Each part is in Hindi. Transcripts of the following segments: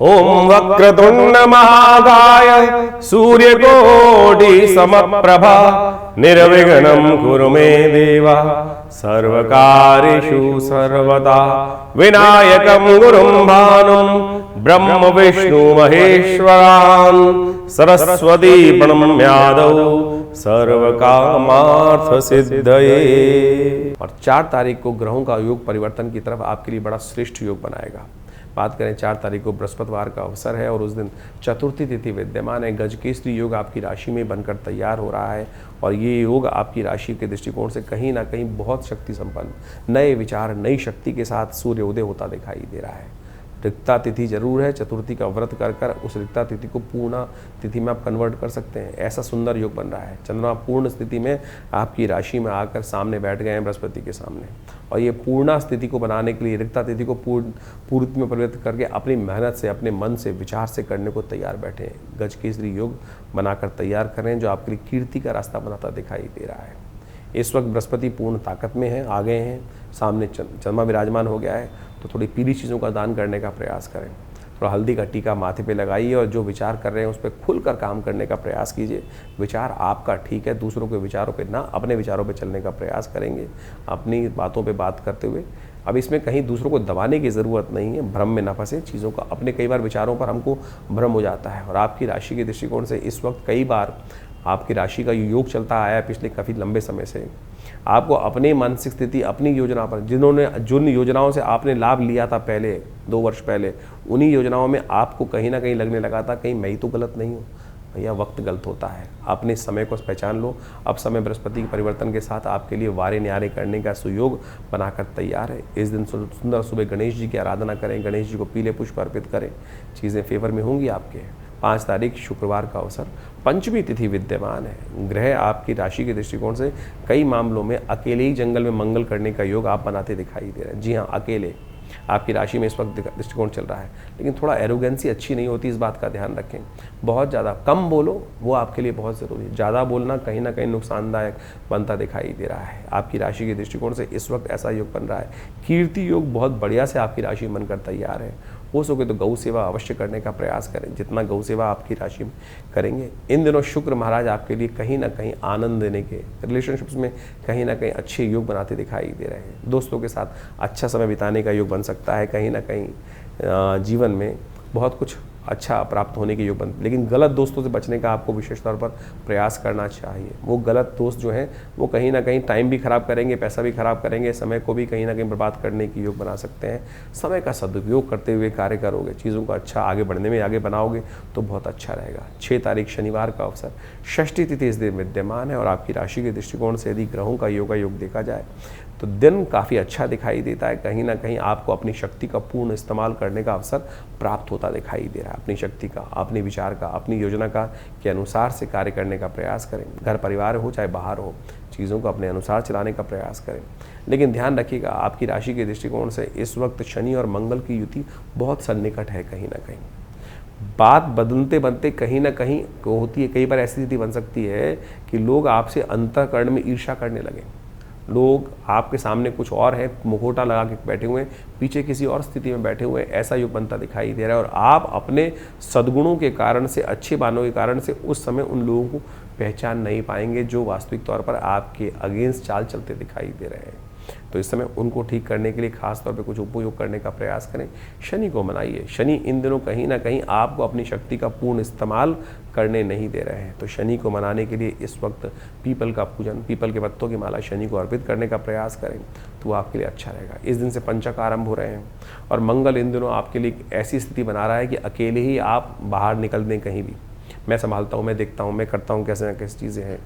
ओम वक्रतुंड महाकाय सूर्यकोटि समप्रभा निर्विघ्नं कुरु मे देवा सर्वकार्येषु सर्वदा विनायकं गुरुं भानुं ब्रह्म विष्णु महेश्वरान् सरस्वती प्रणम्यादौ सर्वकामार्थ सिद्धये। और 4 तारीख को ग्रहों का योग परिवर्तन की तरफ आपके लिए बड़ा श्रेष्ठ योग बनाएगा। बात करें 4 तारीख को बृहस्पतिवार का अवसर है और उस दिन चतुर्थी तिथि विद्यमान है। गजकेसरी योग आपकी राशि में बनकर तैयार हो रहा है और ये योग आपकी राशि के दृष्टिकोण से कहीं ना कहीं बहुत शक्ति संपन्न नए विचार नई शक्ति के साथ सूर्योदय होता दिखाई दे रहा है। रिक्ता तिथि जरूर है, चतुर्थी का व्रत कर कर उस रिक्ता तिथि को पूर्ण तिथि में आप कन्वर्ट कर सकते हैं। ऐसा सुंदर योग बन रहा है। चंद्रमा पूर्ण स्थिति में आपकी राशि में आकर सामने बैठ गए हैं बृहस्पति के सामने, और ये पूर्णा स्थिति को बनाने के लिए रिक्ता तिथि को पूर्ति में परिवर्तित करके अपनी मेहनत से अपने मन से विचार से करने को तैयार बैठे हैं। गजकेसरी योग बनाकर तैयार करें जो आपके लिए कीर्ति का रास्ता बनाता दिखाई दे रहा है। इस वक्त बृहस्पति पूर्ण ताकत में है, आ गए हैं सामने, चंद्रमा विराजमान हो गया है, तो थोड़ी पीली चीज़ों का दान करने का प्रयास करें। थोड़ा हल्दी का टीका माथे पे लगाइए और जो विचार कर रहे हैं उस पर खुलकर काम करने का प्रयास कीजिए। विचार आपका ठीक है, दूसरों के विचारों पे ना, अपने विचारों पे चलने का प्रयास करेंगे, अपनी बातों पे बात करते हुए। अब इसमें कहीं दूसरों को दबाने की ज़रूरत नहीं है, भ्रम में ना फंसे चीज़ों का। अपने कई बार विचारों पर हमको भ्रम हो जाता है और आपकी राशि के दृष्टिकोण से इस वक्त कई बार आपकी राशि का योग चलता आया है पिछले काफ़ी लंबे समय से। आपको अपनी मानसिक स्थिति अपनी योजना पर जिन योजनाओं से आपने लाभ लिया था पहले 2 वर्ष पहले, उन्हीं योजनाओं में आपको कहीं ना कहीं लगने लगा था कहीं मैं ही तो गलत नहीं हूँ। भैया वक्त गलत होता है, अपने समय को पहचान लो। अब समय बृहस्पति के परिवर्तन के साथ आपके लिए वारे न्यारे करने का सुयोग बनाकर तैयार है। इस दिन सुंदर सुबह गणेश जी की आराधना करें, गणेश जी को पीले पुष्प अर्पित करें, चीज़ें फेवर में होंगी आपके। 5 तारीख शुक्रवार का अवसर, पंचमी तिथि विद्यमान है। ग्रह आपकी राशि के दृष्टिकोण से कई मामलों में अकेले ही जंगल में मंगल करने का योग आप बनाते दिखाई दे रहे हैं। जी हाँ, अकेले आपकी राशि में इस वक्त दृष्टिकोण चल रहा है, लेकिन थोड़ा एरोगेंसी अच्छी नहीं होती, इस बात का ध्यान रखें। बहुत ज़्यादा कम बोलो, वो आपके लिए बहुत ज़रूरी है। ज़्यादा बोलना कहीं ना कहीं नुकसानदायक बनता दिखाई दे रहा है। आपकी राशि के दृष्टिकोण से इस वक्त ऐसा योग बन रहा है। कीर्ति योग बहुत बढ़िया से आपकी राशि में बनकर तैयार है। हो सके तो गौ सेवा अवश्य करने का प्रयास करें, जितना गौ सेवा आपकी राशि में करेंगे। इन दिनों शुक्र महाराज आपके लिए कहीं ना कहीं आनंद देने के, रिलेशनशिप्स में कहीं ना कहीं अच्छे योग बनाते दिखाई दे रहे हैं। दोस्तों के साथ अच्छा समय बिताने का योग बन सकता है। कहीं ना कहीं जीवन में बहुत कुछ अच्छा प्राप्त होने के योग बन, लेकिन गलत दोस्तों से बचने का आपको विशेष तौर पर प्रयास करना चाहिए। वो गलत दोस्त जो हैं वो कहीं ना कहीं टाइम भी खराब करेंगे, पैसा भी खराब करेंगे, समय को भी कहीं ना कहीं बर्बाद करने की योग बना सकते हैं। समय का सदुपयोग करते हुए कार्य करोगे, चीज़ों को अच्छा आगे बढ़ने में आगे बनाओगे तो बहुत अच्छा रहेगा। 6 तारीख शनिवार का अवसर, षष्ठी तिथि इस दिन विद्यमान है और आपकी राशि के दृष्टिकोण से यदि ग्रहों का योग देखा जाए तो दिन काफ़ी अच्छा दिखाई देता है। कहीं ना कहीं आपको अपनी शक्ति का पूर्ण इस्तेमाल करने का अवसर प्राप्त होता दिखाई दे रहा है। अपनी शक्ति का, अपने विचार का, अपनी योजना का के अनुसार से कार्य करने का प्रयास करें। घर परिवार हो चाहे बाहर हो, चीज़ों को अपने अनुसार चलाने का प्रयास करें। लेकिन ध्यान रखिएगा आपकी राशि के दृष्टिकोण से इस वक्त शनि और मंगल की युति बहुत सन्निकट है। कहीं ना कहीं बात बदलते बनते कहीं ना कहीं होती है। कई बार ऐसी स्थिति बन सकती है कि लोग आपसे अंतःकरण में ईर्ष्या करने लगे। लोग आपके सामने कुछ और है, मुखौटा लगा के बैठे हुए हैं, पीछे किसी और स्थिति में बैठे हुए हैं। ऐसा योग बनता दिखाई दे रहा है और आप अपने सद्गुणों के कारण से, अच्छे बानों के कारण से उस समय उन लोगों को पहचान नहीं पाएंगे जो वास्तविक तौर पर आपके अगेंस्ट चाल चलते दिखाई दे रहे हैं। तो इस समय उनको ठीक करने के लिए खास तौर पे कुछ उपयोग करने का प्रयास करें। शनि को मनाइए। शनि इन दिनों कहीं ना कहीं आपको अपनी शक्ति का पूर्ण इस्तेमाल करने नहीं दे रहे हैं, तो शनि को मनाने के लिए इस वक्त पीपल का पूजन, पीपल के पत्तों की माला शनि को अर्पित करने का प्रयास करें तो वो आपके लिए अच्छा रहेगा। इस दिन से पंचक आरंभ हो रहे हैं और मंगल इन दिनों आपके लिए ऐसी स्थिति बना रहा है कि अकेले ही आप बाहर निकल दें कहीं भी। मैं संभालता हूँ, मैं देखता हूँ, मैं करता हूँ, कैसे ना कैसे चीज़ें हैं,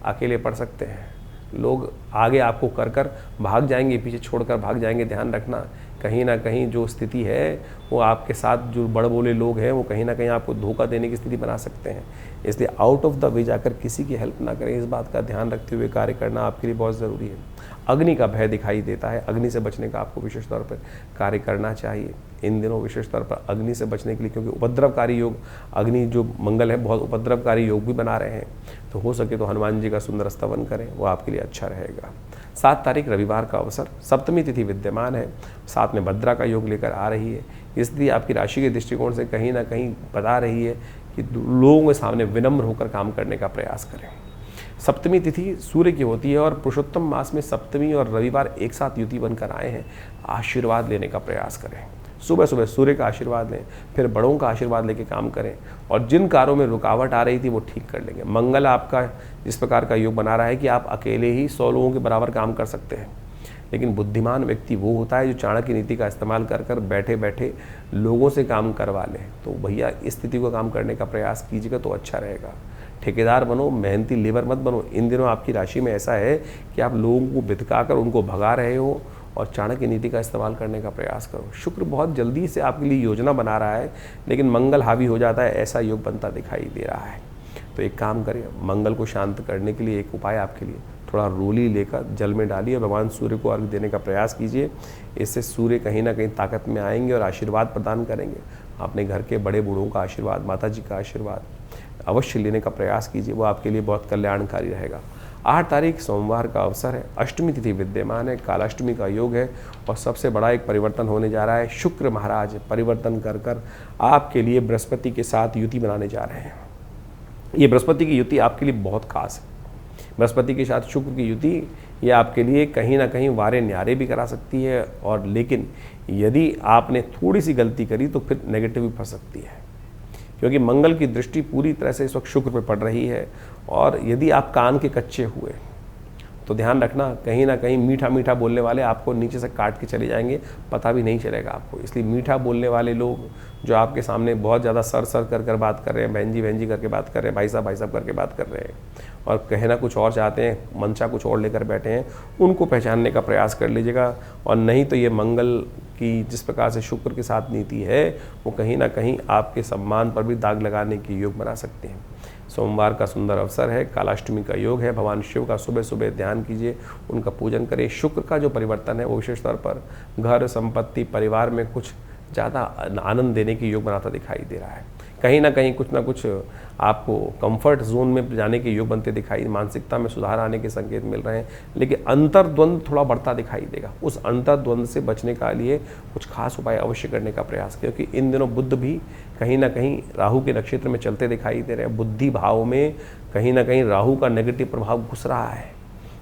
अकेले पढ़ सकते हैं। लोग आगे आपको कर भाग जाएंगे, पीछे छोड़कर भाग जाएंगे। ध्यान रखना कहीं ना कहीं जो स्थिति है वो आपके साथ जो बड़बोले लोग हैं वो कहीं ना कहीं आपको धोखा देने की स्थिति बना सकते हैं। इसलिए आउट ऑफ द वे जाकर किसी की हेल्प ना करें। इस बात का ध्यान रखते हुए कार्य करना आपके लिए बहुत ज़रूरी है। अग्नि का भय दिखाई देता है, अग्नि से बचने का आपको विशेष तौर पर कार्य करना चाहिए इन दिनों, विशेष तौर पर अग्नि से बचने के लिए, क्योंकि उपद्रवकारी योग अग्नि जो मंगल है बहुत उपद्रवकारी योग भी बना रहे हैं। तो हो सके तो हनुमान जी का सुंदर स्तवन करें, वो आपके लिए अच्छा रहेगा। 7 तारीख रविवार का अवसर, सप्तमी तिथि विद्यमान है, साथ में भद्रा का योग लेकर आ रही है। इसलिए आपकी राशि के दृष्टिकोण से कहीं ना कहीं बता रही है कि लोगों के सामने विनम्र होकर काम करने का प्रयास करें। सप्तमी तिथि सूर्य की होती है और पुरुषोत्तम मास में सप्तमी और रविवार एक साथ युति बनकर आए हैं। आशीर्वाद लेने का प्रयास करें, सुबह सुबह सूर्य का आशीर्वाद लें, फिर बड़ों का आशीर्वाद लेके काम करें और जिन कार्यों में रुकावट आ रही थी वो ठीक कर लेंगे। मंगल आपका इस प्रकार का योग बना रहा है कि आप अकेले ही 100 लोगों के बराबर काम कर सकते हैं, लेकिन बुद्धिमान व्यक्ति वो होता है जो चाणक्य नीति का इस्तेमाल कर कर बैठे बैठे लोगों से काम करवा ले। तो भैया इस स्थिति को काम करने का प्रयास कीजिएगा तो अच्छा रहेगा। ठेकेदार बनो, मेहनती लेबर मत बनो। इन दिनों आपकी राशि में ऐसा है कि आप लोगों को बितका कर उनको भगा रहे हो और चाणक्य नीति का इस्तेमाल करने का प्रयास करो। शुक्र बहुत जल्दी से आपके लिए योजना बना रहा है, लेकिन मंगल हावी हो जाता है, ऐसा योग बनता दिखाई दे रहा है। तो एक काम करिए, मंगल को शांत करने के लिए एक उपाय आपके लिए, थोड़ा रोली लेकर जल में डालिए और भगवान सूर्य को अर्घ्य देने का प्रयास कीजिए। इससे सूर्य कहीं ना कहीं ताकत में आएंगे और आशीर्वाद प्रदान करेंगे। अपने घर के बड़े बूढ़ों का आशीर्वाद, माता जी का आशीर्वाद अवश्य लेने का प्रयास कीजिए, वो आपके लिए बहुत कल्याणकारी रहेगा। 8 तारीख सोमवार का अवसर है, अष्टमी तिथि विद्यमान है, कालाष्टमी का योग है और सबसे बड़ा एक परिवर्तन होने जा रहा है। शुक्र महाराज परिवर्तन कर कर आपके लिए बृहस्पति के साथ युति बनाने जा रहे हैं। ये बृहस्पति की युति आपके लिए बहुत खास है। बृहस्पति के साथ शुक्र की युति ये आपके लिए कहीं ना कहीं वारे न्यारे भी करा सकती है, और लेकिन यदि आपने थोड़ी सी गलती करी तो फिर नेगेटिव भी फंस सकती है, क्योंकि मंगल की दृष्टि पूरी तरह से इस वक्त शुक्र पर पड़ रही है। और यदि आप कान के कच्चे हुए तो ध्यान रखना, कहीं ना कहीं मीठा मीठा बोलने वाले आपको नीचे से काट के चले जाएंगे, पता भी नहीं चलेगा आपको। इसलिए मीठा बोलने वाले लोग जो आपके सामने बहुत ज़्यादा सर सर कर बात कर रहे हैं, बहन जी करके बात कर रहे हैं, भाई साहब करके बात कर रहे हैं और कहना कुछ और चाहते हैं, मंशा कुछ और लेकर बैठे हैं, उनको पहचानने का प्रयास कर लीजिएगा। और नहीं तो ये मंगल की जिस प्रकार से शुक्र के साथ नीति है वो कहीं ना कहीं आपके सम्मान पर भी दाग लगाने की योग बना सकते हैं। सोमवार का सुंदर अवसर है, कालाष्टमी का योग है, भगवान शिव का सुबह सुबह ध्यान कीजिए, उनका पूजन करें। शुक्र का जो परिवर्तन है वो विशेष तौर पर घर, संपत्ति, परिवार में कुछ ज़्यादा आनंद देने की योग बनाता दिखाई दे रहा है। कहीं ना कहीं कुछ ना कुछ आपको कंफर्ट जोन में जाने के योग बनते दिखाई, मानसिकता में सुधार आने के संकेत मिल रहे हैं, लेकिन अंतर्द्वंद थोड़ा बढ़ता दिखाई देगा। उस अंतर्द्वंद से बचने का लिए कुछ खास उपाय अवश्य करने का प्रयास, क्योंकि इन दिनों बुध भी कहीं ना कहीं राहु के नक्षत्र में चलते दिखाई दे रहे हैं। बुद्धि भाव में कहीं ना कहीं राहु का नेगेटिव प्रभाव घुस रहा है,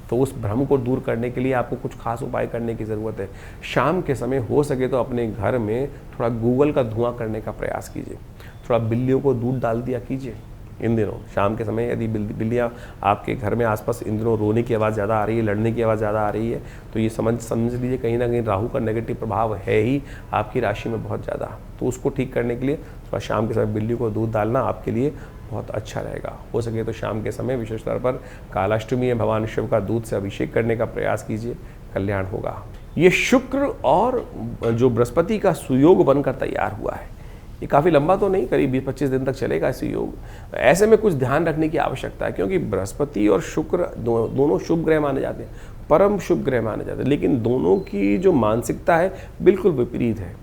तो उस भ्रम को दूर करने के लिए आपको कुछ खास उपाय करने की ज़रूरत है। शाम के समय हो सके तो अपने घर में थोड़ा गूगल का धुआं करने का प्रयास कीजिए, थोड़ा बिल्लियों को दूध डाल दिया कीजिए। इन दिनों शाम के समय यदि बिल्लियाँ आपके घर में आसपास इन दिनों रोने की आवाज़ ज़्यादा आ रही है, लड़ने की आवाज़ ज़्यादा आ रही है, तो ये समझ लीजिए कहीं ना कहीं राहु का नेगेटिव प्रभाव है ही आपकी राशि में बहुत ज़्यादा। तो उसको ठीक करने के लिए थोड़ा शाम के समय बिल्ली को दूध डालना आपके लिए बहुत अच्छा रहेगा। हो सके तो शाम के समय विशेष तौर पर कालाष्टमी है, भगवान शिव का दूध से अभिषेक करने का प्रयास कीजिए, कल्याण होगा। ये शुक्र और जो बृहस्पति का सुयोग बनकर तैयार हुआ है, ये काफ़ी लंबा तो नहीं, करीब 20-25 दिन तक चलेगा इस योग। ऐसे में कुछ ध्यान रखने की आवश्यकता है, क्योंकि बृहस्पति और शुक्र दोनों शुभ ग्रह माने जाते हैं, परम शुभ ग्रह माने जाते हैं, लेकिन दोनों की जो मानसिकता है बिल्कुल विपरीत है।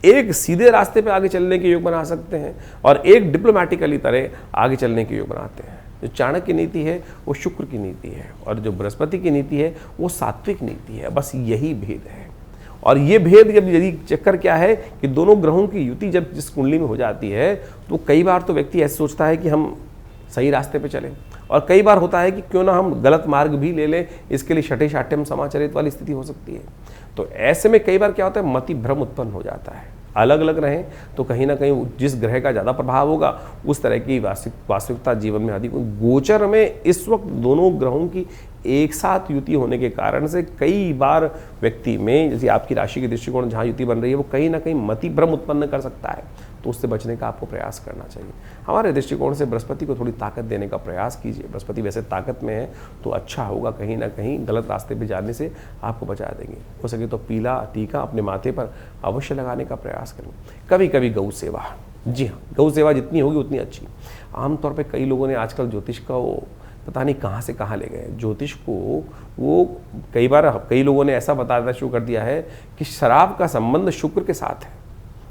एक सीधे रास्ते पे आगे चलने के योग बना सकते हैं और एक डिप्लोमेटिकली तरह आगे चलने के योग बनाते हैं। जो चाणक्य की नीति है वो शुक्र की नीति है और जो बृहस्पति की नीति है वो सात्विक नीति है। बस यही भेद है। और ये भेद जब यदि चक्कर क्या है कि दोनों ग्रहों की युति जब जिस कुंडली में हो जाती है तो कई बार तो व्यक्ति ऐसे सोचता है कि हम सही रास्ते पे चलें, और कई बार होता है कि क्यों ना हम गलत मार्ग भी ले लें, इसके लिए छठे छाठे हम समाचरित वाली स्थिति हो सकती है। तो ऐसे में कई बार क्या होता है, मति भ्रम उत्पन्न हो जाता है। अलग अलग रहें तो कहीं ना कहीं जिस ग्रह का ज़्यादा प्रभाव होगा उस तरह की वास्तविकता जीवन में अधिक। गोचर में इस वक्त दोनों ग्रहों की एक साथ युति होने के कारण से कई बार व्यक्ति में, जैसे आपकी राशि के दृष्टिकोण जहाँ युति बन रही है वो कहीं ना कहीं मति भ्रम उत्पन्न कर सकता है, तो उससे बचने का आपको प्रयास करना चाहिए। हमारे दृष्टिकोण से बृहस्पति को थोड़ी ताकत देने का प्रयास कीजिए। बृहस्पति वैसे ताकत में है तो अच्छा होगा, कहीं ना कहीं गलत रास्ते पे जाने से आपको बचा देंगे। हो सके तो पीला टीका अपने माथे पर अवश्य लगाने का प्रयास करें। कभी कभी गौ सेवा, जी हाँ, गौ सेवा जितनी होगी उतनी अच्छी। आमतौर पर कई लोगों ने आजकल ज्योतिष का वो पता नहीं कहाँ से कहाँ ले गए ज्योतिष को। वो कई लोगों ने ऐसा बताना शुरू कर दिया है कि शराब का संबंध शुक्र के साथ है।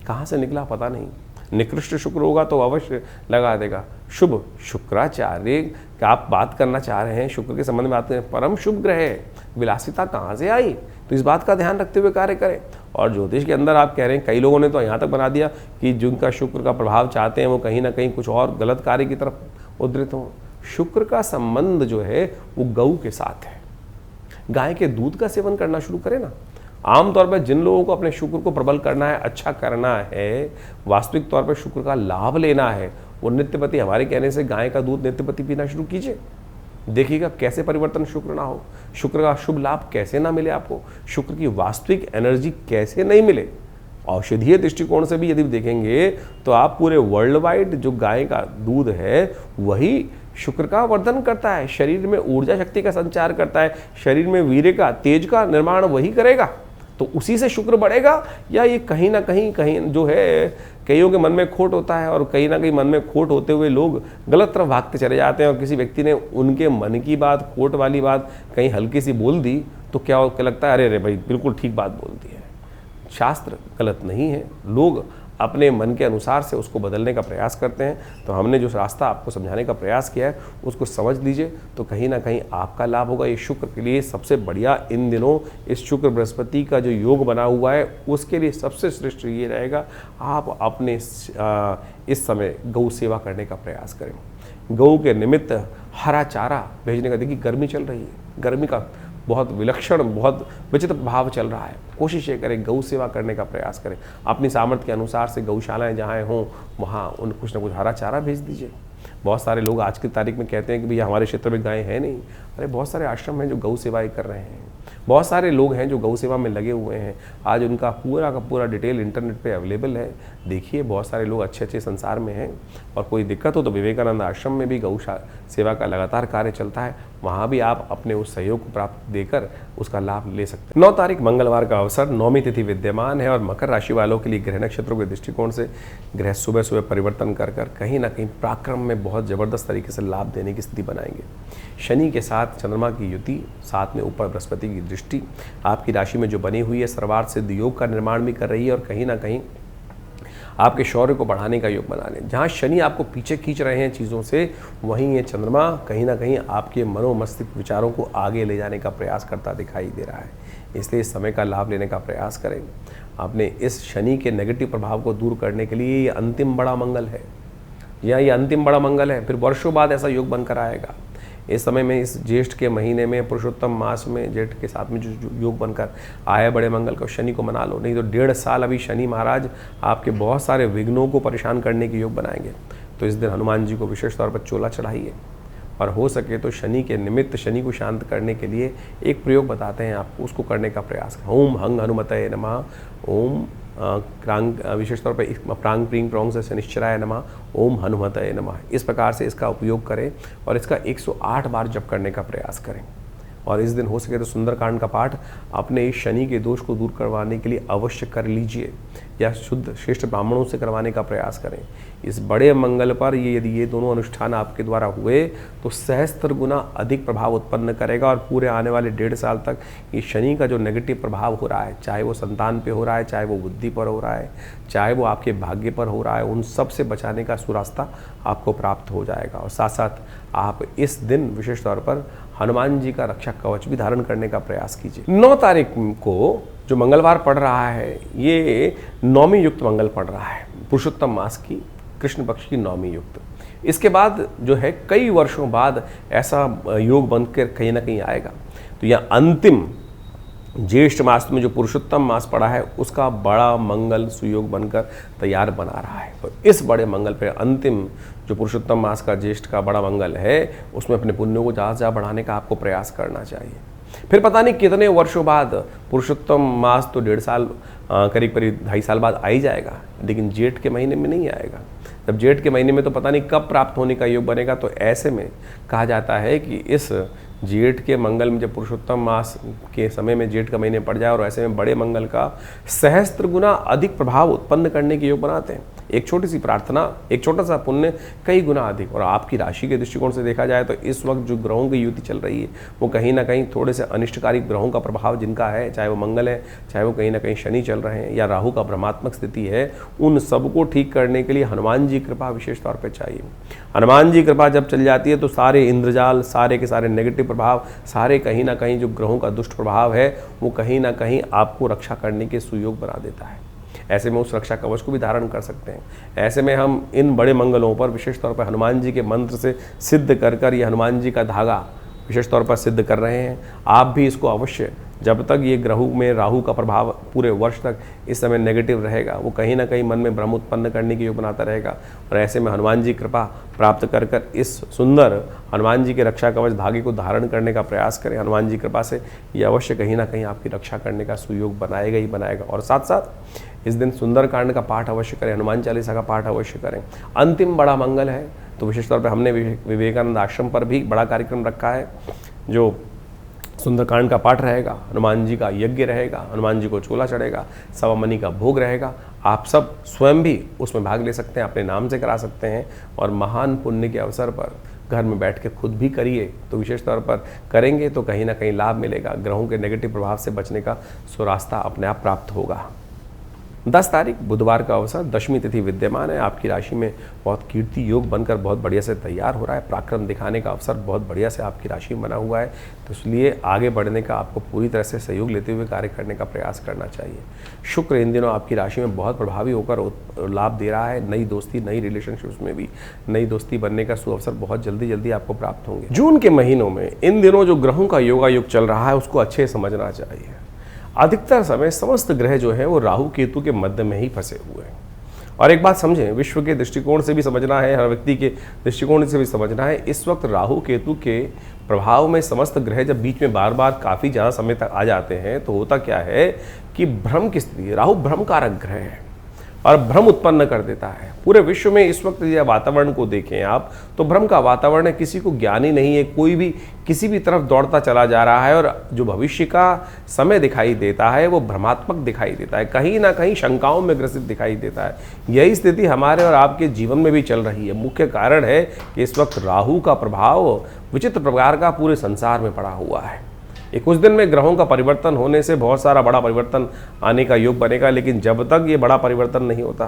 कहाँ से निकला पता नहीं, निकृष्ट शुक्र होगा तो अवश्य लगा देगा। शुभ शुक्राचार्य क्या आप बात करना चाह रहे हैं, शुक्र के संबंध में बात करें, परम शुभ ग्रह है, विलासिता कहाँ से आई, तो इस बात का ध्यान रखते हुए कार्य करें। और ज्योतिष के अंदर आप कह रहे हैं, कई लोगों ने तो यहाँ तक बना दिया कि जिनका शुक्र का प्रभाव चाहते हैं वो कहीं ना कहीं कुछ और गलत कार्य की तरफ उद्धृत हों। शुक्र का संबंध जो है वो गऊ के साथ है। गाय के दूध का सेवन करना शुरू करें ना। आमतौर पर जिन लोगों को अपने शुक्र को प्रबल करना है, अच्छा करना है, वास्तविक तौर पर शुक्र का लाभ लेना है, वो नित्यपति हमारे कहने से गाय का दूध नित्यपति पीना शुरू कीजिए। देखिएगा कैसे परिवर्तन शुक्र ना हो, शुक्र का शुभ लाभ कैसे ना मिले आपको, शुक्र की वास्तविक एनर्जी कैसे नहीं मिले। औषधीय दृष्टिकोण से भी यदि देखेंगे तो आप पूरे वर्ल्ड वाइड जो गाय का दूध है वही शुक्र का वर्धन करता है, शरीर में ऊर्जा शक्ति का संचार करता है, शरीर में वीर्य का, तेज का निर्माण वही करेगा। तो उसी से शुक्र बढ़ेगा, या ये कहीं ना कहीं जो है कईयों के मन में खोट होता है और कहीं ना कहीं मन में खोट होते हुए लोग गलत तरफ भागते चले जाते हैं, और किसी व्यक्ति ने उनके मन की बात, खोट वाली बात कहीं हल्की सी बोल दी तो क्या लगता है अरे भाई बिल्कुल ठीक बात बोल दी है। शास्त्र गलत नहीं है, लोग अपने मन के अनुसार से उसको बदलने का प्रयास करते हैं। तो हमने जो रास्ता आपको समझाने का प्रयास किया है उसको समझ लीजिए, तो कहीं ना कहीं आपका लाभ होगा। ये शुक्र के लिए सबसे बढ़िया इन दिनों इस शुक्र बृहस्पति का जो योग बना हुआ है उसके लिए सबसे श्रेष्ठ ये रहेगा, आप अपने इस समय गौ सेवा करने का प्रयास करें। गौ के निमित्त हरा चारा भेजने का, देखिए गर्मी चल रही है, गर्मी का बहुत विलक्षण, बहुत विचित्र भाव चल रहा है। कोशिश ये करें गौ सेवा करने का प्रयास करें, अपनी सामर्थ्य के अनुसार से गौशालाएं जहाँ हों वहाँ उन कुछ ना कुछ हरा चारा भेज दीजिए। बहुत सारे लोग आज की तारीख में कहते हैं कि भैया हमारे क्षेत्र में गाय है नहीं, अरे बहुत सारे आश्रम हैं जो गौ सेवाएं कर रहे हैं, बहुत सारे लोग हैं जो गौ सेवा में लगे हुए हैं। आज उनका पूरा का पूरा डिटेल इंटरनेट पे अवेलेबल है, देखिए बहुत सारे लोग अच्छे अच्छे संसार में हैं। और कोई दिक्कत हो तो विवेकानंद आश्रम में भी गौ सेवा का लगातार कार्य चलता है, वहाँ भी आप अपने उस सहयोग को प्राप्त देकर उसका लाभ ले सकते हैं। 9 तारीख मंगलवार का अवसर, 9वीं तिथि विद्यमान है, और मकर राशि वालों के लिए ग्रह नक्षत्रों के दृष्टिकोण से ग्रह सुबह सुबह परिवर्तन कर कहीं ना कहीं पराक्रम में बहुत ज़बरदस्त तरीके से लाभ देने की स्थिति बनाएंगे। शनि के साथ चंद्रमा की युति, साथ में ऊपर बृहस्पति की दृष्टि आपकी राशि में जो बनी हुई है, सर्वार्थ सिद्ध योग का निर्माण भी कर रही है, और कहीं ना कहीं आपके शौर्य को बढ़ाने का योग बना लें। जहाँ शनि आपको पीछे खींच रहे हैं चीज़ों से, वहीं ये चंद्रमा कहीं ना कहीं आपके मनोमस्तिष्क विचारों को आगे ले जाने का प्रयास करता दिखाई दे रहा है। इसलिए इस समय का लाभ लेने का प्रयास करें। आपने इस शनि के नेगेटिव प्रभाव को दूर करने के लिए ये अंतिम बड़ा मंगल है, या ये अंतिम बड़ा मंगल है, फिर वर्षों बाद ऐसा योग बनकर आएगा। इस समय में, इस ज्येष्ठ के महीने में, पुरुषोत्तम मास में, जेठ के साथ में जो योग बनकर आया बड़े मंगल को, शनि को मना लो, नहीं तो 1.5 साल अभी शनि महाराज आपके बहुत सारे विघ्नों को परेशान करने के योग बनाएंगे। तो इस दिन हनुमान जी को विशेष तौर पर चोला चढ़ाइए, और हो सके तो शनि के निमित्त, शनि को शांत करने के लिए एक प्रयोग बताते हैं आपको, उसको करने का प्रयास करें। ओम हंग हनुमतये नमः, ओम क्रांग, विशेष तौर पर प्रांग प्रींग प्रोंग से शनिश्चराय नमः, ओम हनुमतये नमः। इस प्रकार से इसका उपयोग करें और इसका 108 बार जप करने का प्रयास करें। और इस दिन हो सके तो सुंदरकांड का पाठ अपने इस शनि के दोष को दूर करवाने के लिए अवश्य कर लीजिए, या शुद्ध श्रेष्ठ ब्राह्मणों से करवाने का प्रयास करें। इस बड़े मंगल पर यदि ये दोनों अनुष्ठान आपके द्वारा हुए तो सहस्त्र गुना अधिक प्रभाव उत्पन्न करेगा, और पूरे आने वाले 1.5 साल तक ये शनि का जो नेगेटिव प्रभाव हो रहा है, चाहे वो संतान पे हो रहा है, चाहे वो बुद्धि पर हो रहा है, चाहे वो आपके भाग्य पर हो रहा है, उन सब से बचाने का सुरास्ता आपको प्राप्त हो जाएगा। और साथ साथ आप इस दिन विशेष तौर पर हनुमान जी का रक्षा कवच भी धारण करने का प्रयास कीजिए। 9 तारीख को जो मंगलवार पड़ रहा है, ये 9वीं युक्त मंगल पड़ रहा है, पुरुषोत्तम मास की कृष्ण पक्ष की 9वीं युक्त। इसके बाद जो है कई वर्षों बाद ऐसा योग बनकर कहीं ना कहीं आएगा। तो यह अंतिम ज्येष्ठ मास में जो पुरुषोत्तम मास पड़ा है उसका बड़ा मंगल सुयोग बनकर तैयार बना रहा है। तो इस बड़े मंगल पे, अंतिम जो पुरुषोत्तम मास का ज्येष्ठ का बड़ा मंगल है, उसमें अपने पुण्यों को ज़्यादा से ज़्यादा बढ़ाने का आपको प्रयास करना चाहिए। फिर पता नहीं कितने वर्षों बाद, पुरुषोत्तम मास तो 1.5 साल, करीब 2.5 साल बाद आ ही जाएगा, लेकिन जेठ के महीने में नहीं आएगा। जब जेठ के महीने में तो पता नहीं कब प्राप्त होने का योग बनेगा। तो ऐसे में कहा जाता है कि इस जेठ के मंगल में जब पुरुषोत्तम मास के समय में जेठ का महीने पड़ जाए और ऐसे में बड़े मंगल का सहस्त्र गुना अधिक प्रभाव उत्पन्न करने के योग बनाते हैं। एक छोटी सी प्रार्थना, एक छोटा सा पुण्य कई गुना अधिक। और आपकी राशि के दृष्टिकोण से देखा जाए तो इस वक्त जो ग्रहों की युति चल रही है वो कहीं ना कहीं थोड़े से अनिष्टकारी ग्रहों का प्रभाव जिनका है, चाहे वो मंगल है, चाहे वो कहीं ना कहीं शनि चल रहे हैं या राहु का भ्रमात्मक स्थिति है, उन सबको ठीक करने के लिए हनुमान जी कृपा विशेष तौर पर चाहिए। हनुमान जी कृपा जब चल जाती है तो सारे इंद्रजाल, सारे के सारे नेगेटिव प्रभाव, सारे कहीं ना कहीं जो ग्रहों का दुष्ट प्रभाव है वो कहीं ना कहीं आपको रक्षा करने के सुयोग बना देता है। ऐसे में उस रक्षा कवच को भी धारण कर सकते हैं। ऐसे में हम इन बड़े मंगलों पर विशेष तौर पर हनुमान जी के मंत्र से सिद्ध कर ये हनुमान जी का धागा विशेष तौर पर सिद्ध कर रहे हैं। आप भी इसको अवश्य, जब तक ये ग्रहों में राहु का प्रभाव पूरे वर्ष तक इस समय नेगेटिव रहेगा, वो कहीं ना कहीं मन में भ्रम उत्पन्न करने की योग बनाता रहेगा। और ऐसे में हनुमान जी कृपा प्राप्त कर इस सुंदर हनुमान जी के रक्षा कवच धागे को धारण करने का प्रयास करें। हनुमान जी कृपा से ये अवश्य कहीं ना कहीं आपकी रक्षा करने का सुयोग बनाएगा ही बनाएगा। और साथ साथ इस दिन सुंदरकांड का पाठ अवश्य करें, हनुमान चालीसा का पाठ अवश्य करें। अंतिम बड़ा मंगल है तो विशेष तौर पर हमने विवेकानंद आश्रम पर भी बड़ा कार्यक्रम रखा है, जो सुंदरकांड का पाठ रहेगा, हनुमान जी का यज्ञ रहेगा, हनुमान जी को चोला चढ़ेगा, सवा मनी का भोग रहेगा। आप सब स्वयं भी उसमें भाग ले सकते हैं, अपने नाम से करा सकते हैं। और महान पुण्य के अवसर पर घर में बैठ के खुद भी करिए, तो विशेष तौर पर करेंगे तो कहीं ना कहीं लाभ मिलेगा। ग्रहों के नेगेटिव प्रभाव से बचने का सुरास्ता अपने आप प्राप्त होगा। 10 तारीख बुधवार का अवसर, दशमी तिथि विद्यमान है। आपकी राशि में बहुत कीर्ति योग बनकर बहुत बढ़िया से तैयार हो रहा है। पराक्रम दिखाने का अवसर बहुत बढ़िया से आपकी राशि में बना हुआ है, तो इसलिए आगे बढ़ने का आपको पूरी तरह से सहयोग लेते हुए कार्य करने का प्रयास करना चाहिए। शुक्र इन दिनों आपकी राशि में बहुत प्रभावी होकर लाभ दे रहा है। नई दोस्ती, नई रिलेशनशिप्स में भी नई दोस्ती बनने का सुअवसर बहुत जल्दी जल्दी आपको प्राप्त होंगे। जून के महीनों में इन दिनों जो ग्रहों का योगायोग चल रहा है उसको अच्छे समझना चाहिए। अधिकतर समय समस्त ग्रह जो है वो राहु केतु के मध्य में ही फंसे हुए हैं। और एक बात समझें, विश्व के दृष्टिकोण से भी समझना है, हर व्यक्ति के दृष्टिकोण से भी समझना है। इस वक्त राहु केतु के प्रभाव में समस्त ग्रह जब बीच में बार बार काफ़ी ज़्यादा समय तक आ जाते हैं तो होता क्या है कि भ्रम की स्थिति है। राहु भ्रम कारक ग्रह है और भ्रम उत्पन्न कर देता है। पूरे विश्व में इस वक्त यह वातावरण को देखें आप तो भ्रम का वातावरण है, किसी को ज्ञान ही नहीं है, कोई भी किसी भी तरफ दौड़ता चला जा रहा है। और जो भविष्य का समय दिखाई देता है वो भ्रमात्मक दिखाई देता है, कहीं ना कहीं शंकाओं में ग्रसित दिखाई देता है। यही स्थिति हमारे और आपके जीवन में भी चल रही है। मुख्य कारण है कि इस वक्त राहु का प्रभाव विचित्र प्रकार का पूरे संसार में पड़ा हुआ है। एक कुछ दिन में ग्रहों का परिवर्तन होने से बहुत सारा बड़ा परिवर्तन आने का योग बनेगा, लेकिन जब तक ये बड़ा परिवर्तन नहीं होता,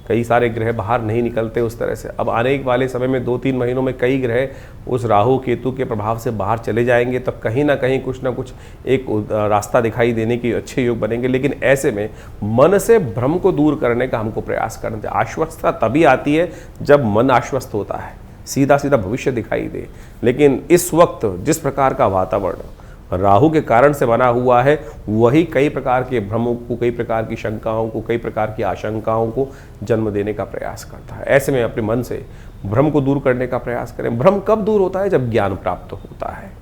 कई सारे ग्रह बाहर नहीं निकलते उस तरह से। अब आने वाले समय में 2-3 महीनों में कई ग्रह उस राहु केतु के प्रभाव से बाहर चले जाएंगे, तब कहीं ना कहीं कुछ ना कुछ एक रास्ता दिखाई देने के अच्छे योग बनेंगे। लेकिन ऐसे में मन से भ्रम को दूर करने का हमको प्रयास करना चाहिए। आश्वस्तता तभी आती है जब मन आश्वस्त होता है, सीधा सीधा भविष्य दिखाई दे। लेकिन इस वक्त जिस प्रकार का वातावरण राहु के कारण से बना हुआ है, वही कई प्रकार के भ्रमों को, कई प्रकार की शंकाओं को, कई प्रकार की आशंकाओं को जन्म देने का प्रयास करता है। ऐसे में अपने मन से भ्रम को दूर करने का प्रयास करें। भ्रम कब दूर होता है? जब ज्ञान प्राप्त होता है।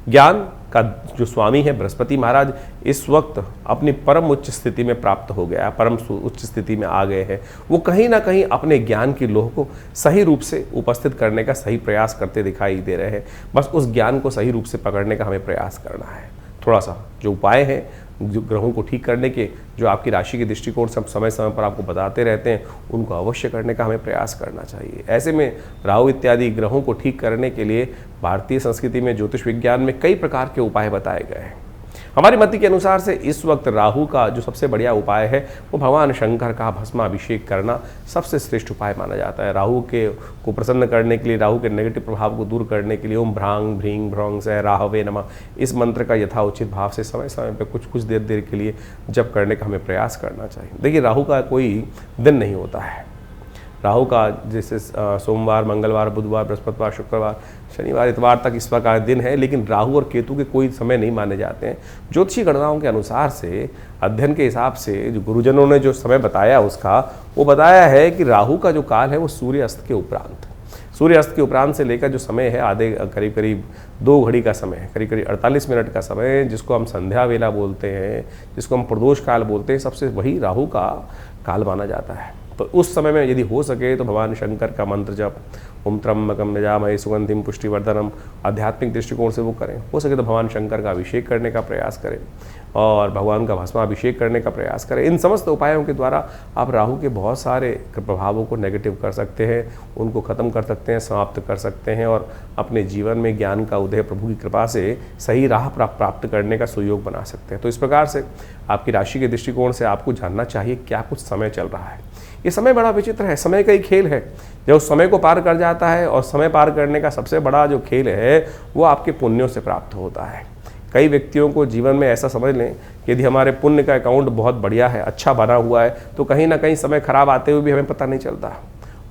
ज्ञान का जो स्वामी है बृहस्पति महाराज इस वक्त अपनी परम उच्च स्थिति में प्राप्त हो गया, परम उच्च स्थिति में आ गए हैं। वो कहीं ना कहीं अपने ज्ञान की लोह को सही रूप से उपस्थित करने का सही प्रयास करते दिखाई दे रहे हैं। बस उस ज्ञान को सही रूप से पकड़ने का हमें प्रयास करना है। थोड़ा सा जो उपाय हैं जो ग्रहों को ठीक करने के, जो आपकी राशि के दृष्टिकोण से हम समय समय पर आपको बताते रहते हैं, उनको अवश्य करने का हमें प्रयास करना चाहिए। ऐसे में राहु इत्यादि ग्रहों को ठीक करने के लिए भारतीय संस्कृति में, ज्योतिष विज्ञान में कई प्रकार के उपाय बताए गए हैं। हमारी मति के अनुसार से इस वक्त राहु का जो सबसे बढ़िया उपाय है वो भगवान शंकर का भस्माभिषेक करना सबसे श्रेष्ठ उपाय माना जाता है। राहु को प्रसन्न करने के लिए, राहु के नेगेटिव प्रभाव को दूर करने के लिए ओम भ्रांग भ्रीं भ्रौंग सह राहवे नमः इस मंत्र का यथाउचित भाव से समय समय पर कुछ देर के लिए जप करने का हमें प्रयास करना चाहिए। देखिए, राहु का कोई दिन नहीं होता है। राहु का जैसे सोमवार, मंगलवार, बुधवार, बृहस्पतिवार, शुक्रवार, शनिवार, इतवार तक इस प्रकार दिन है, लेकिन राहु और केतु के कोई समय नहीं माने जाते हैं। ज्योतिषी गणनाओं के अनुसार से, अध्ययन के हिसाब से जो गुरुजनों ने जो समय बताया उसका, वो बताया है कि राहु का जो काल है वो सूर्य अस्त के उपरांत, सूर्य अस्त के उपरांत से लेकर जो समय है आधे करीब 2 घड़ी का समय है, करीब 48 मिनट का समय, जिसको हम संध्या वेला बोलते हैं, जिसको हम प्रदोष काल बोलते हैं, सबसे वही राहु का काल माना जाता है। तो उस समय में यदि हो सके तो भगवान शंकर का मंत्र जप, ओम त्र्यंबकम यजामहे सुगंधिम पुष्टिवर्धनम, आध्यात्मिक दृष्टिकोण से वो करें। हो सके तो भगवान शंकर का अभिषेक करने का प्रयास करें और भगवान का भस्माभिषेक करने का प्रयास करें। इन समस्त उपायों के द्वारा आप राहु के बहुत सारे प्रभावों को नेगेटिव कर सकते हैं, उनको ख़त्म कर सकते हैं, समाप्त कर सकते हैं और अपने जीवन में ज्ञान का उदय प्रभु की कृपा से सही राह प्राप्त करने का सुयोग बना सकते हैं। तो इस प्रकार से आपकी राशि के दृष्टिकोण से आपको जानना चाहिए क्या कुछ समय चल रहा है। ये समय बड़ा विचित्र है, समय का ही खेल है। जब उस समय को पार कर जाता है, और समय पार करने का सबसे बड़ा जो खेल है वो आपके पुण्यों से प्राप्त होता है। कई व्यक्तियों को जीवन में ऐसा समझ लें कि यदि हमारे पुण्य का अकाउंट बहुत बढ़िया है, अच्छा बना हुआ है, तो कहीं ना कहीं समय खराब आते हुए भी हमें पता नहीं चलता।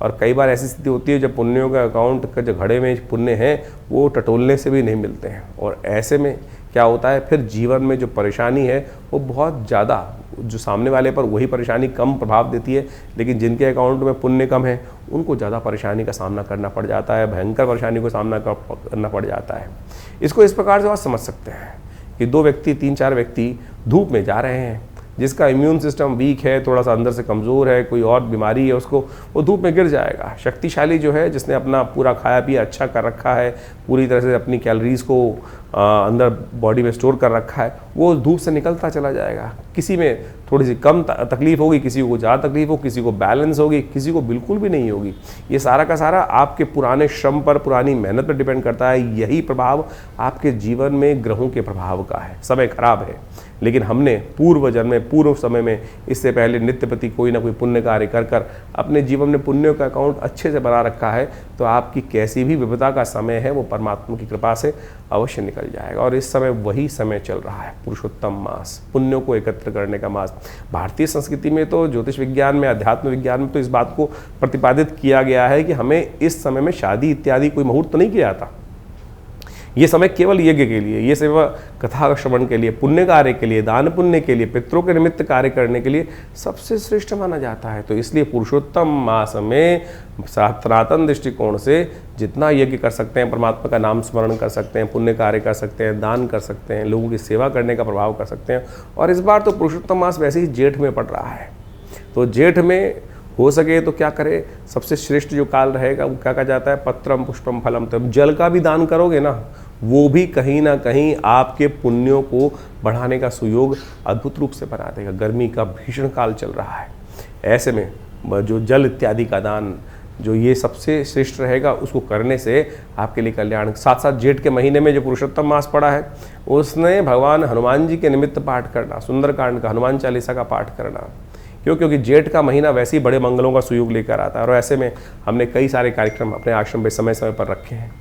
और कई बार ऐसी स्थिति होती है जब पुण्यों का अकाउंट का जो घड़े में पुण्य हैं वो टटोलने से भी नहीं मिलते हैं, और ऐसे में क्या होता है फिर जीवन में जो परेशानी है वो बहुत ज़्यादा, जो सामने वाले पर वही परेशानी कम प्रभाव देती है, लेकिन जिनके अकाउंट में पुण्य कम है उनको ज़्यादा परेशानी का सामना करना पड़ जाता है, भयंकर परेशानी को सामना करना पड़ जाता है। इसको इस प्रकार से आप समझ सकते हैं कि 2 व्यक्ति 3-4 व्यक्ति धूप में जा रहे हैं, जिसका इम्यून सिस्टम वीक है, थोड़ा सा अंदर से कमज़ोर है, कोई और बीमारी है उसको, वो धूप में गिर जाएगा। शक्तिशाली जो है, जिसने अपना पूरा खाया पिया अच्छा कर रखा है, पूरी तरह से अपनी कैलोरीज़ को अंदर बॉडी में स्टोर कर रखा है, वो धूप से निकलता चला जाएगा। किसी में थोड़ी सी कम तकलीफ होगी, किसी को ज़्यादा तकलीफ हो, किसी को बैलेंस होगी, किसी को बिल्कुल भी नहीं होगी। ये सारा का सारा आपके पुराने श्रम पर, पुरानी मेहनत पर डिपेंड करता है। यही प्रभाव आपके जीवन में ग्रहों के प्रभाव का है। समय खराब है, लेकिन हमने पूर्व जन्म में, पूर्व समय में, इससे पहले नित्य प्रति कोई ना कोई पुण्य कार्य कर कर अपने जीवन में पुण्यों का अकाउंट अच्छे से बना रखा है, तो आपकी कैसी भी विपदा का समय है वो परमात्मा की कृपा से अवश्य निकल जाएगा। और इस समय वही समय चल रहा है, पुरुषोत्तम मास, पुण्यों को एकत्र करने का मास। भारतीय संस्कृति में तो, ज्योतिष विज्ञान में, अध्यात्म विज्ञान में तो इस बात को प्रतिपादित किया गया है कि हमें इस समय में शादी इत्यादि कोई मुहूर्त नहीं किया जाता। ये समय केवल यज्ञ के लिए, ये सेवा कथा श्रवण के लिए, पुण्य कार्य के लिए, दान पुण्य के लिए, पितरों के निमित्त कार्य करने के लिए सबसे श्रेष्ठ माना जाता है। तो इसलिए पुरुषोत्तम मास में सनातन दृष्टिकोण से जितना यज्ञ कर सकते हैं, परमात्मा का नाम स्मरण कर सकते हैं, पुण्य कार्य कर सकते हैं, दान कर सकते हैं, लोगों की सेवा करने का प्रभाव कर सकते हैं। और इस बार तो पुरुषोत्तम मास वैसे ही जेठ में पड़ रहा है, तो जेठ में हो सके तो क्या करें, सबसे श्रेष्ठ जो काल रहेगा वो क्या कहा जाता है, पत्रम पुष्पम फलम। तो जल का भी दान करोगे ना, वो भी कहीं ना कहीं आपके पुण्यों को बढ़ाने का सुयोग अद्भुत रूप से बना देगा। गर्मी का भीषण काल चल रहा है, ऐसे में जो जल इत्यादि का दान, जो ये सबसे श्रेष्ठ रहेगा, उसको करने से आपके लिए कल्याण। साथ साथ जेठ के महीने में जो पुरुषोत्तम मास पड़ा है, उसने भगवान हनुमान जी के निमित्त पाठ करना, सुंदरकांड का, हनुमान चालीसा का पाठ करना। क्योंकि जेठ का महीना वैसे ही बड़े मंगलों का सुयोग लेकर आता है। और ऐसे में हमने कई सारे कार्यक्रम अपने आश्रम में समय समय पर रखे हैं।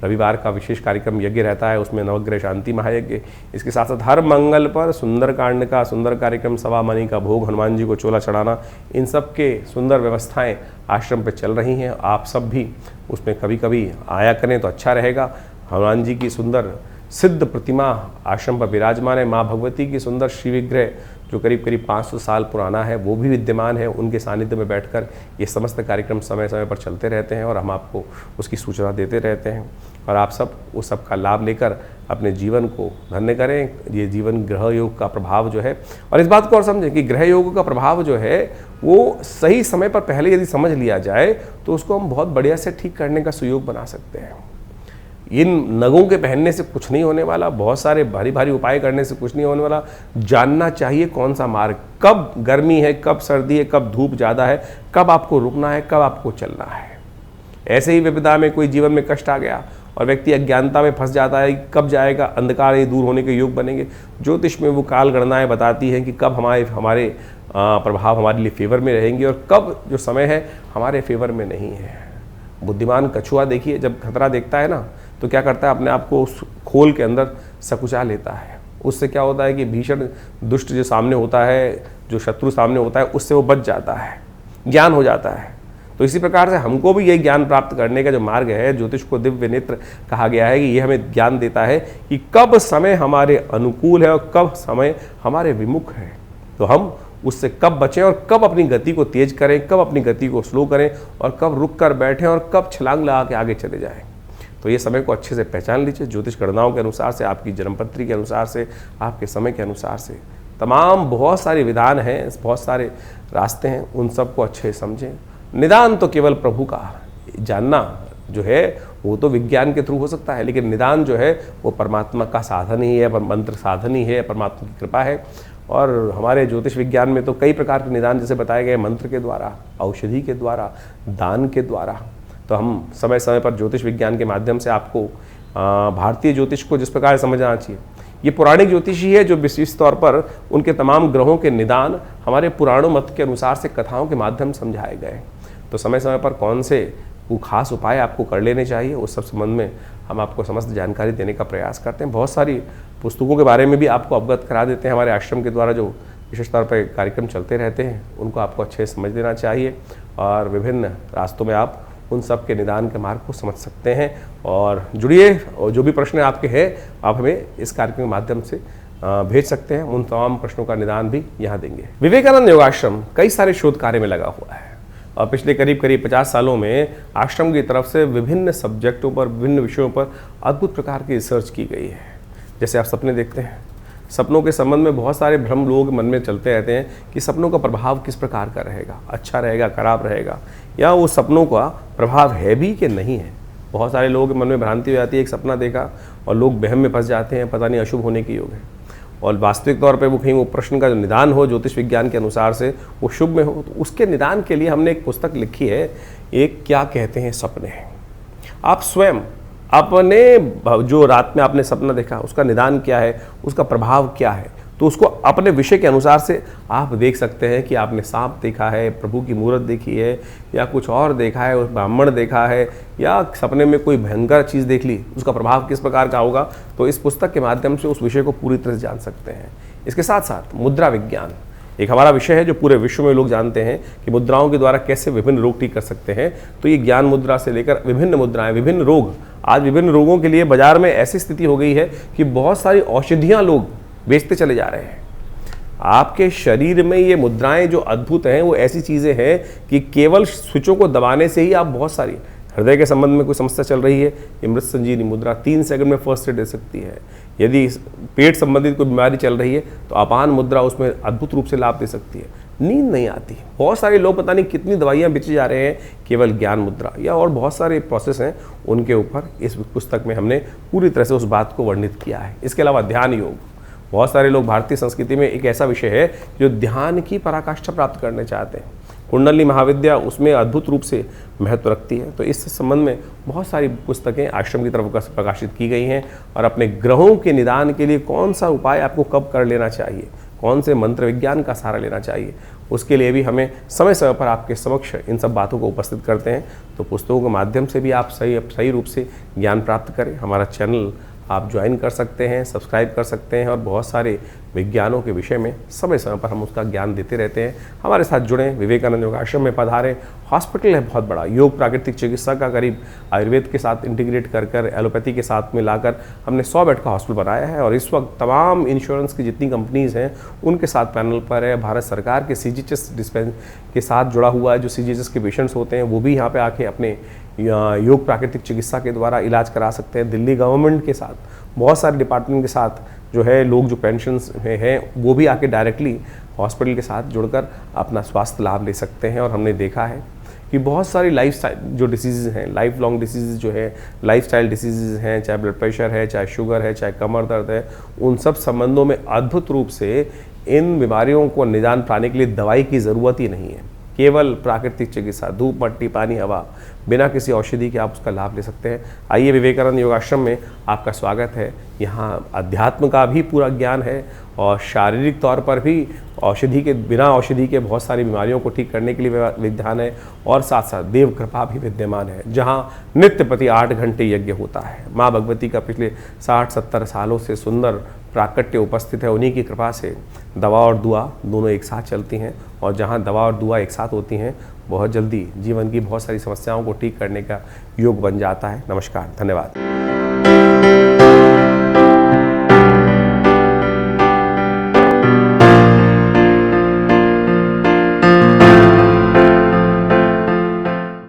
रविवार का विशेष कार्यक्रम यज्ञ रहता है, उसमें नवग्रह शांति महायज्ञ। इसके साथ साथ हर मंगल पर सुंदरकांड का सुंदर कार्यक्रम, सवा मणि का भोग, हनुमान जी को चोला चढ़ाना, इन सब के सुंदर व्यवस्थाएं आश्रम पर चल रही हैं। आप सब भी उसमें कभी कभी आया करें तो अच्छा रहेगा। हनुमान जी की सुंदर सिद्ध प्रतिमा आश्रम पर विराजमान है। माँ भगवती की सुंदर श्री विग्रह जो करीब करीब 500 साल पुराना है, वो भी विद्यमान है। उनके सानिध्य में बैठकर ये समस्त कार्यक्रम समय समय पर चलते रहते हैं और हम आपको उसकी सूचना देते रहते हैं। और आप सब उस सब का लाभ लेकर अपने जीवन को धन्य करें। ये जीवन ग्रह योग का प्रभाव जो है, और इस बात को और समझें कि ग्रह योग का प्रभाव जो है वो सही समय पर पहले यदि समझ लिया जाए तो उसको हम बहुत बढ़िया से ठीक करने का सुयोग बना सकते हैं। इन नगों के पहनने से कुछ नहीं होने वाला, बहुत सारे भारी भारी उपाय करने से कुछ नहीं होने वाला। जानना चाहिए कौन सा मार्ग, कब गर्मी है, कब सर्दी है, कब धूप ज़्यादा है, कब आपको रुकना है, कब आपको चलना है। ऐसे ही विपदा में कोई जीवन में कष्ट आ गया और व्यक्ति अज्ञानता में फंस जाता है, कब जाएगा, अंधकार ये दूर होने के योग बनेंगे। ज्योतिष में वो काल गणनाएँ बताती हैं कि कब हमारे प्रभाव हमारे लिए फेवर में रहेंगे और कब जो समय है हमारे फेवर में नहीं है। बुद्धिमान कछुआ देखिए, जब खतरा देखता है ना तो क्या करता है, अपने आप को उस खोल के अंदर सकुचा लेता है। उससे क्या होता है कि भीषण दुष्ट जो सामने होता है, जो शत्रु सामने होता है, उससे वो बच जाता है, ज्ञान हो जाता है। तो इसी प्रकार से हमको भी यही ज्ञान प्राप्त करने का जो मार्ग है, ज्योतिष को दिव्य नेत्र कहा गया है कि ये हमें ज्ञान देता है कि कब समय हमारे अनुकूल है और कब समय हमारे विमुख है। तो हम उससे कब बचें और कब अपनी गति को तेज करें, कब अपनी गति को स्लो करें और कब रुक कर बैठें और कब छलांग लगा के आगे चले जाएं। तो ये समय को अच्छे से पहचान लीजिए। ज्योतिष गणनाओं के अनुसार से, आपकी जन्मपत्री के अनुसार से, आपके समय के अनुसार से, तमाम बहुत सारे विधान हैं, बहुत सारे रास्ते हैं, उन सबको अच्छे समझें। निदान तो केवल प्रभु का जानना जो है वो तो विज्ञान के थ्रू हो सकता है, लेकिन निदान जो है वो परमात्मा का साधन ही है, मंत्र साधन ही है, परमात्मा की कृपा है। और हमारे ज्योतिष विज्ञान में तो कई प्रकार के निदान जैसे बताए गए, मंत्र के द्वारा, औषधि के द्वारा, दान के द्वारा। तो हम समय समय पर ज्योतिष विज्ञान के माध्यम से आपको भारतीय ज्योतिष को जिस प्रकार समझना चाहिए, ये पौराणिक ज्योतिष ही है जो विशेष तौर पर उनके तमाम ग्रहों के निदान हमारे पुराणों मत के अनुसार से कथाओं के माध्यम से समझाए गए। तो समय समय पर कौन से वो खास उपाय आपको कर लेने चाहिए, उस सब संबंध में हम आपको समस्त जानकारी देने का प्रयास करते हैं। बहुत सारी पुस्तकों के बारे में भी आपको अवगत करा देते हैं। हमारे आश्रम के द्वारा जो विशेष तौर पर कार्यक्रम चलते रहते हैं उनको आपको अच्छे से समझ लेना चाहिए और विभिन्न रास्तों में आप उन सब के निदान के मार्ग को समझ सकते हैं। और जुड़िए, और जो भी प्रश्न आपके हैं आप हमें इस कार्यक्रम के माध्यम से भेज सकते हैं, उन तमाम प्रश्नों का निदान भी यहाँ देंगे। विवेकानंद योगाश्रम कई सारे शोध कार्य में लगा हुआ है और पिछले करीब 50 सालों में आश्रम की तरफ से विभिन्न सब्जेक्टों पर, विभिन्न विषयों पर अद्भुत प्रकार की रिसर्च की गई है। जैसे आप सपने देखते हैं, सपनों के संबंध में बहुत सारे भ्रम लोग मन में चलते रहते हैं कि सपनों का प्रभाव किस प्रकार का रहेगा, अच्छा रहेगा, खराब रहेगा, या वो सपनों का प्रभाव है भी कि नहीं है। बहुत सारे लोगों के मन में भ्रांति हो जाती है, एक सपना देखा और लोग वहम में फंस जाते हैं, पता नहीं अशुभ होने की योग है। और वास्तविक तौर पे वो कहीं वो प्रश्न का जो निदान हो ज्योतिष विज्ञान के अनुसार से वो शुभ में हो, तो उसके निदान के लिए हमने एक पुस्तक लिखी है, एक क्या कहते हैं सपने। आप स्वयं अपने जो रात में आपने सपना देखा उसका निदान क्या है, उसका प्रभाव क्या है, तो उसको अपने विषय के अनुसार से आप देख सकते हैं कि आपने सांप देखा है, प्रभु की मूर्त देखी है, या कुछ और देखा है, ब्राह्मण देखा है, या सपने में कोई भयंकर चीज़ देख ली, उसका प्रभाव किस प्रकार का होगा। तो इस पुस्तक के माध्यम से उस विषय को पूरी तरह से जान सकते हैं। इसके साथ साथ मुद्रा विज्ञान एक हमारा विषय है जो पूरे विश्व में लोग जानते हैं कि मुद्राओं के द्वारा कैसे विभिन्न रोग ठीक कर सकते हैं। तो ये ज्ञान मुद्रा से लेकर विभिन्न मुद्राएं, विभिन्न रोग, आज विभिन्न रोगों के लिए बाजार में ऐसी स्थिति हो गई है कि बहुत सारी औषधियाँ लोग बेचते चले जा रहे हैं। आपके शरीर में ये मुद्राएं जो अद्भुत हैं वो ऐसी चीज़ें हैं कि केवल स्विचों को दबाने से ही आप बहुत सारी, हृदय के संबंध में कोई समस्या चल रही है, ये मृत संजीवनी मुद्रा 3 सेकंड में फर्स्ट एड दे सकती है। यदि पेट संबंधित कोई बीमारी चल रही है तो अपान मुद्रा उसमें अद्भुत रूप से लाभ दे सकती है। नींद नहीं आती, बहुत सारे लोग पता नहीं कितनी दवाइयाँ बेचे जा रहे हैं केवल ज्ञान मुद्रा, या और बहुत सारे प्रोसेस हैं, उनके ऊपर इस पुस्तक में हमने पूरी तरह से उस बात को वर्णित किया है। इसके अलावा ध्यान योग, बहुत सारे लोग भारतीय संस्कृति में एक ऐसा विषय है जो ध्यान की पराकाष्ठा प्राप्त करना चाहते हैं। कुंडली महाविद्या उसमें अद्भुत रूप से महत्व रखती है। तो इस संबंध में बहुत सारी पुस्तकें आश्रम की तरफ प्रकाशित की गई हैं। और अपने ग्रहों के निदान के लिए कौन सा उपाय आपको कब कर लेना चाहिए, कौन से मंत्र विज्ञान का सहारा लेना चाहिए, उसके लिए भी हमें समय समय पर आपके समक्ष इन सब बातों को उपस्थित करते हैं। तो पुस्तकों के माध्यम से भी आप सही रूप से ज्ञान प्राप्त करें। हमारा चैनल आप ज्वाइन कर सकते हैं, सब्सक्राइब कर सकते हैं और बहुत सारे विज्ञानों के विषय में समय समय पर हम उसका ज्ञान देते रहते हैं। हमारे साथ जुड़ें, विवेकानंद योगाश्रम में पधारें। हॉस्पिटल है बहुत बड़ा, योग प्राकृतिक चिकित्सा का करीब आयुर्वेद के साथ इंटीग्रेट कर एलोपैथी के साथ मिलाकर हमने 100 बेड का हॉस्पिटल बनाया है। और इस वक्त तमाम इंश्योरेंस की जितनी कंपनीज़ हैं उनके साथ पैनल पर है। भारत सरकार के CGHS डिस्पेंस के साथ जुड़ा हुआ है, जो CGHS के पेशेंट्स होते हैं वो भी यहाँ पे आके अपने योग प्राकृतिक चिकित्सा के द्वारा इलाज करा सकते हैं। दिल्ली गवर्नमेंट के साथ, बहुत सारे डिपार्टमेंट के साथ जो है लोग जो पेंशन्स में हैं वो भी आके डायरेक्टली हॉस्पिटल के साथ जुड़कर अपना स्वास्थ्य लाभ ले सकते हैं। और हमने देखा है कि बहुत सारी लाइफस्टाइल जो डिसीज़ हैं, लाइफ लॉन्ग डिसीज़ जो है, लाइफस्टाइल डिसीज़ हैं, चाहे ब्लड प्रेशर है, चाहे शुगर है, चाहे कमर दर्द है, उन सब संबंधों में अद्भुत रूप से इन बीमारियों को निदान पाने के लिए दवाई की ज़रूरत ही नहीं है। केवल प्राकृतिक चिकित्सा, धूप, मट्टी, पानी, हवा, बिना किसी औषधि के आप उसका लाभ ले सकते हैं। आइए, विवेकानंद योगाश्रम में आपका स्वागत है। यहाँ अध्यात्म का भी पूरा ज्ञान है और शारीरिक तौर पर भी बिना औषधि के बहुत सारी बीमारियों को ठीक करने के लिए विधान है। और साथ साथ देव कृपा भी विद्यमान है, जहाँ नित्य प्रति 8 घंटे यज्ञ होता है। माँ भगवती का पिछले 60-70 सालों से सुंदर प्राकट्य उपस्थित है। उन्हीं की कृपा से दवा और दुआ दोनों एक साथ चलती हैं। और जहाँ दवा और दुआ एक साथ होती हैं, बहुत जल्दी जीवन की बहुत सारी समस्याओं को ठीक करने का योग बन जाता है। नमस्कार, धन्यवाद।